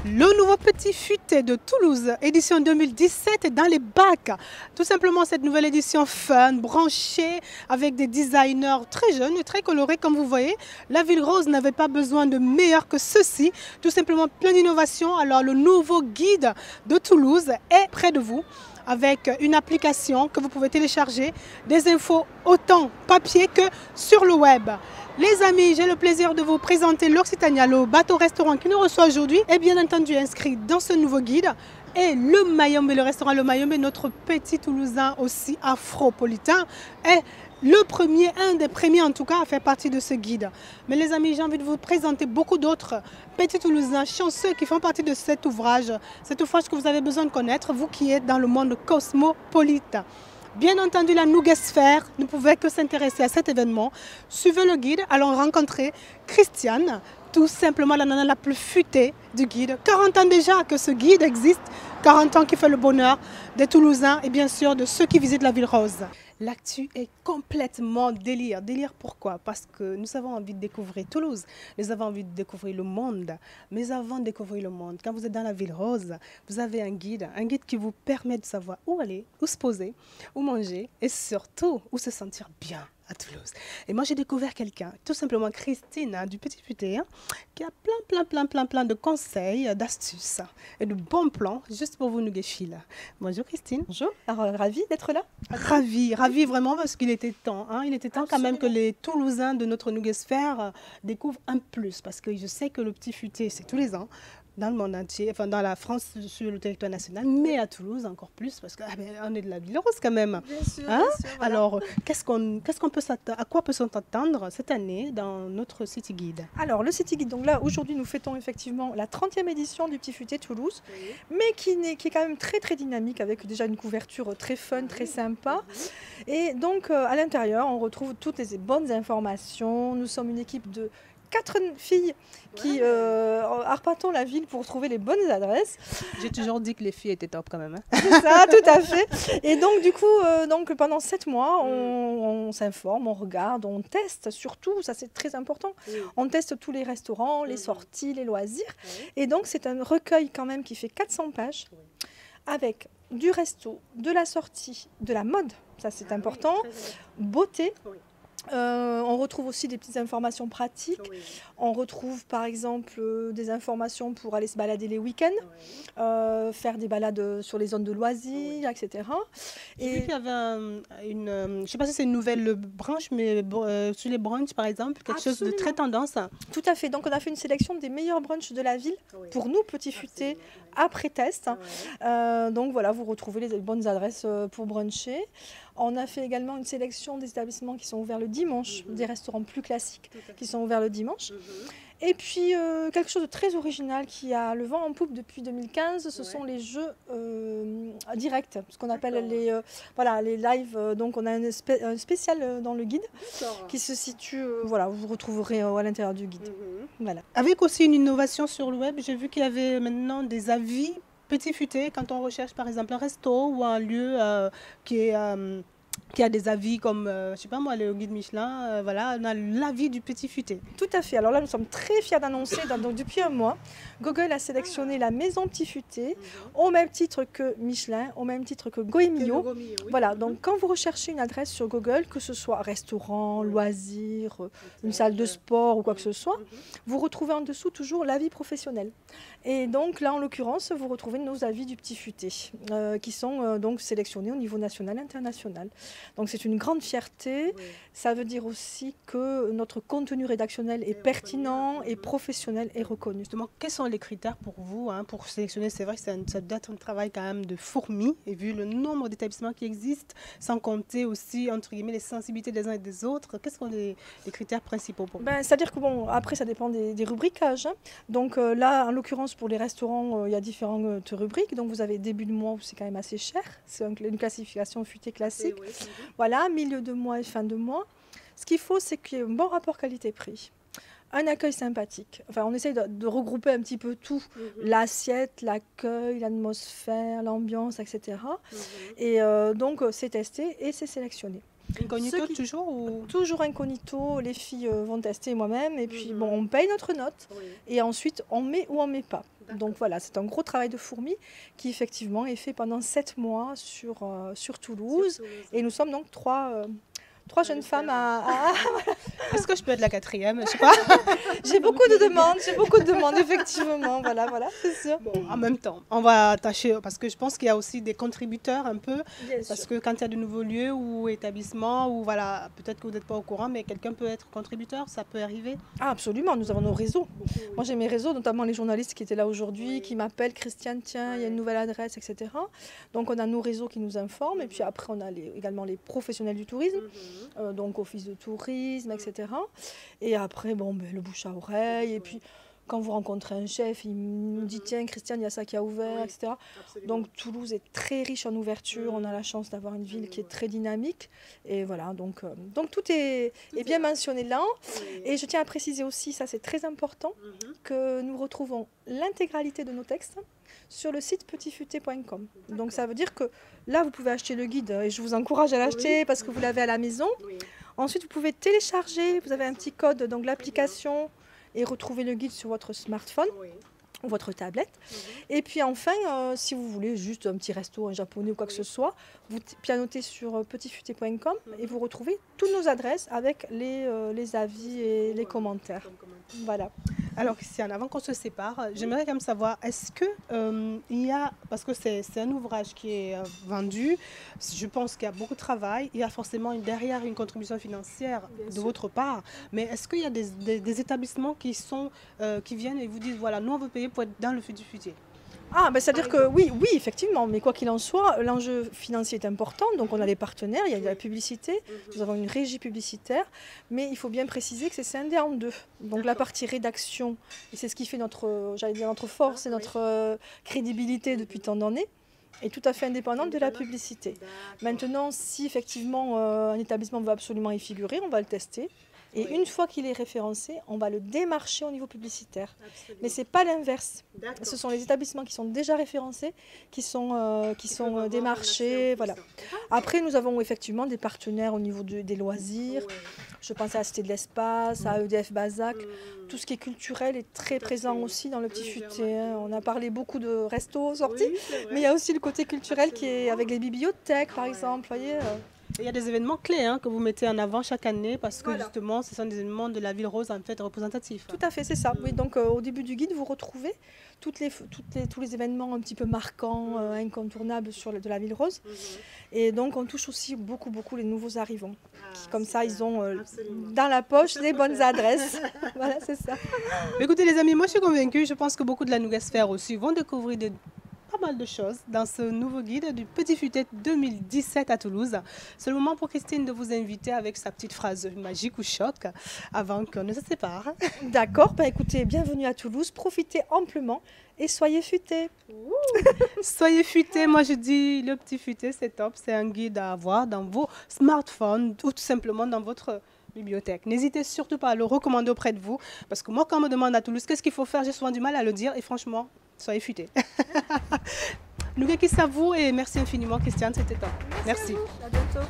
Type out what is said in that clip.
Le nouveau petit futé de Toulouse, édition 2017 dans les bacs. Tout simplement cette nouvelle édition fun, branchée, avec des designers très jeunes et très colorés comme vous voyez. La Ville Rose n'avait pas besoin de meilleur que ceci. Tout simplement plein d'innovations. Alors le nouveau guide de Toulouse est près de vous, avec une application que vous pouvez télécharger, des infos autant papier que sur le web. Les amis, j'ai le plaisir de vous présenter l'Occitania, le bateau-restaurant qui nous reçoit aujourd'hui est bien entendu inscrit dans ce nouveau guide. Et le Mayombe, le restaurant Le Mayombe, notre petit Toulousain aussi afropolitain, est le premier, un des premiers en tout cas, à faire partie de ce guide. Mais les amis, j'ai envie de vous présenter beaucoup d'autres petits Toulousains chanceux qui font partie de cet ouvrage que vous avez besoin de connaître, vous qui êtes dans le monde cosmopolite. Bien entendu, la Nougasphère ne pouvait que s'intéresser à cet événement. Suivez le guide, allons rencontrer Christiane, tout simplement la nana la plus futée du guide. 40 ans déjà que ce guide existe, 40 ans qui fait le bonheur des Toulousains et bien sûr de ceux qui visitent la Ville Rose. L'actu est complètement délire. Délire pourquoi? Parce que nous avons envie de découvrir Toulouse, nous avons envie de découvrir le monde. Mais avant de découvrir le monde, quand vous êtes dans la Ville Rose, vous avez un guide qui vous permet de savoir où aller, où se poser, où manger et surtout où se sentir bien à Toulouse. Et moi j'ai découvert quelqu'un, tout simplement Christine du Petit Futé, qui a plein de conseils, d'astuces et de bons plans juste pour vous nouguer-fil. Bonjour Christine. Bonjour, ravie d'être là. Ravie vraiment parce qu'il était temps. Il était temps quand même que les Toulousains de notre nougasphère découvrent un plus. Parce que je sais que le Petit Futé, c'est tous les ans, dans le monde entier, enfin dans la France, sur le territoire national, mais à Toulouse encore plus, parce qu'on est de la Ville Rose quand même. Bien sûr, voilà. Alors, à quoi peut-on attendre cette année dans notre City Guide? Alors, le City Guide, donc là, aujourd'hui, nous fêtons effectivement la 30e édition du Petit Futé Toulouse, mais qui est quand même très dynamique, avec déjà une couverture très fun, très sympa. Et donc, à l'intérieur, on retrouve toutes les bonnes informations. Nous sommes une équipe de 4 filles qui arpentons la ville pour trouver les bonnes adresses. J'ai toujours dit que les filles étaient top quand même. C'est ça, tout à fait. Et donc du coup, pendant 7 mois, on s'informe, on regarde, on teste surtout, ça c'est très important. On teste tous les restaurants, les sorties, les loisirs. Et donc c'est un recueil quand même qui fait 400 pages avec du resto, de la sortie, de la mode, ça c'est important, beauté. On retrouve aussi des petites informations pratiques. On retrouve par exemple des informations pour aller se balader les week-ends, faire des balades sur les zones de loisirs, etc. J'ai vu qu'il y avait je ne sais pas si c'est une nouvelle branche, mais sur les brunchs par exemple, quelque chose de très tendance. Tout à fait. Donc on a fait une sélection des meilleurs brunchs de la ville pour nous, Petit Futé, après test. Donc voilà, vous retrouvez les bonnes adresses pour bruncher. On a fait également une sélection des établissements qui sont ouverts le dimanche, des restaurants plus classiques qui sont ouverts le dimanche. Et puis quelque chose de très original qui a le vent en poupe depuis 2015, ce sont les jeux directs, ce qu'on appelle les lives. Donc on a un spécial dans le guide qui se situe, vous retrouverez à l'intérieur du guide. Voilà. Avec aussi une innovation sur le web, j'ai vu qu'il y avait maintenant des avis Petit Futé, quand on recherche par exemple un resto ou un lieu qui a des avis comme, je sais pas moi, le guide Michelin, voilà, on a l'avis du Petit Futé. Tout à fait. Alors là, nous sommes très fiers d'annoncer, donc depuis un mois, Google a sélectionné la maison Petit Futé au même titre que Michelin, au même titre que Goemio. Voilà, donc quand vous recherchez une adresse sur Google, que ce soit restaurant, loisirs, une salle de sport ou quoi que ce soit, vous retrouvez en dessous toujours l'avis professionnel. Et donc là, en l'occurrence, vous retrouvez nos avis du Petit Futé, qui sont donc sélectionnés au niveau national et international. Donc c'est une grande fierté. Ça veut dire aussi que notre contenu rédactionnel est pertinent et professionnel et reconnu. Justement, quels sont les critères pour vous pour sélectionner? C'est vrai que ça doit être un travail quand même de fourmi, et vu le nombre d'établissements qui existent, sans compter aussi, entre guillemets, les sensibilités des uns et des autres. Quels sont les critères principaux pour vous? C'est-à-dire que après ça dépend des rubriquages. Donc là, en l'occurrence, pour les restaurants, il y a différentes rubriques. Donc vous avez début de mois où c'est quand même assez cher. C'est une classification futée classique. Voilà, milieu de mois et fin de mois. Ce qu'il faut, c'est qu'il y ait un bon rapport qualité-prix. Un accueil sympathique. Enfin, on essaye de regrouper un petit peu tout. L'assiette, l'accueil, l'atmosphère, l'ambiance, etc. Et donc, c'est testé et c'est sélectionné. Incognito toujours ou... Toujours incognito, les filles vont tester moi-même et puis bon, on paye notre note et ensuite on met ou on met pas. Donc voilà, c'est un gros travail de fourmi qui effectivement est fait pendant 7 mois sur Toulouse et nous sommes donc trois jeunes femmes à... Est-ce que je peux être la 4e? Je sais pas. J'ai beaucoup de demandes, effectivement, voilà, c'est sûr. Bon, en même temps, on va tâcher, parce que je pense qu'il y a aussi des contributeurs un peu, Bien parce sûr. que quand il y a de nouveaux lieux ou établissements, ou voilà, peut-être que vous n'êtes pas au courant, mais quelqu'un peut être contributeur, ça peut arriver. Ah, absolument, nous avons nos réseaux. Moi j'ai mes réseaux, notamment les journalistes qui étaient là aujourd'hui, qui m'appellent, Christiane, tiens, il y a une nouvelle adresse, etc. Donc on a nos réseaux qui nous informent, et puis après on a également les professionnels du tourisme. Donc office de tourisme, etc. Et après, bon, ben, le bouche à oreille. Et puis, quand vous rencontrez un chef, il nous dit, tiens, Christiane, il y a ça qui a ouvert, etc. Donc, Toulouse est très riche en ouverture. On a la chance d'avoir une ville qui est très dynamique. Et voilà, donc tout est bien mentionné là. Et je tiens à préciser aussi, ça c'est très important, que nous retrouvons l'intégralité de nos textes sur le site petitfuté.com. Donc ça veut dire que là, vous pouvez acheter le guide et je vous encourage à l'acheter parce que vous l'avez à la maison. Ensuite, vous pouvez télécharger, vous avez un petit code, donc l'application, et retrouver le guide sur votre smartphone ou votre tablette. Et puis enfin, si vous voulez juste un petit resto, un japonais ou quoi que ce soit, vous pianotez sur petitfuté.com et vous retrouvez toutes nos adresses avec les avis et les commentaires. Voilà. Alors Christiane, avant qu'on se sépare, j'aimerais quand même savoir, est-ce que il y a, parce que c'est un ouvrage qui est vendu, je pense qu'il y a beaucoup de travail, il y a forcément derrière une contribution financière de votre part, mais est-ce qu'il y a des établissements qui viennent et vous disent, voilà, nous on veut payer pour être dans le futur? Ah, ben, c'est-à-dire que oui, effectivement, mais quoi qu'il en soit, l'enjeu financier est important, donc on a des partenaires, il y a de la publicité, nous avons une régie publicitaire, mais il faut bien préciser que c'est scindé en deux. Donc la partie rédaction, et c'est ce qui fait notre force et notre crédibilité depuis tant d'années, est tout à fait indépendante de la publicité. Maintenant, si effectivement un établissement veut absolument y figurer, on va le tester. Et une fois qu'il est référencé, on va le démarcher au niveau publicitaire. Mais ce n'est pas l'inverse. Ce sont les établissements qui sont déjà référencés, qui sont démarchés. Voilà. Après, nous avons effectivement des partenaires au niveau des loisirs. Je pense à la Cité de l'Espace, à EDF Bazac. Tout ce qui est culturel est très présent aussi dans le Petit Futé. On a parlé beaucoup de restos sortis, mais il y a aussi le côté culturel qui est avec les bibliothèques, par exemple. Voyez, il y a des événements clés que vous mettez en avant chaque année parce que justement, ce sont des événements de la Ville Rose en fait représentatifs. Tout à fait, c'est ça. Oui, donc au début du guide, vous retrouvez tous les événements un petit peu marquants, incontournables de la Ville Rose. Et donc on touche aussi beaucoup les nouveaux arrivants. Qui, comme ça, ils ont dans la poche les bonnes adresses. Voilà, c'est ça. Écoutez les amis, moi je suis convaincue, je pense que beaucoup de la Nouvelle Sphère aussi vont découvrir pas mal de choses dans ce nouveau guide du Petit Futé 2017 à Toulouse. C'est le moment pour Christine de vous inviter avec sa petite phrase magique ou choc avant qu'on ne se sépare. D'accord, bah écoutez, bienvenue à Toulouse, profitez amplement et soyez futés. Soyez futés, moi je dis le Petit Futé c'est top, c'est un guide à avoir dans vos smartphones ou tout simplement dans votre bibliothèque. N'hésitez surtout pas à le recommander auprès de vous parce que moi quand on me demande à Toulouse qu'est-ce qu'il faut faire, j'ai souvent du mal à le dire et franchement, soyez futés. Nous qui savons et merci infiniment Christiane, c'était top. Merci. À bientôt.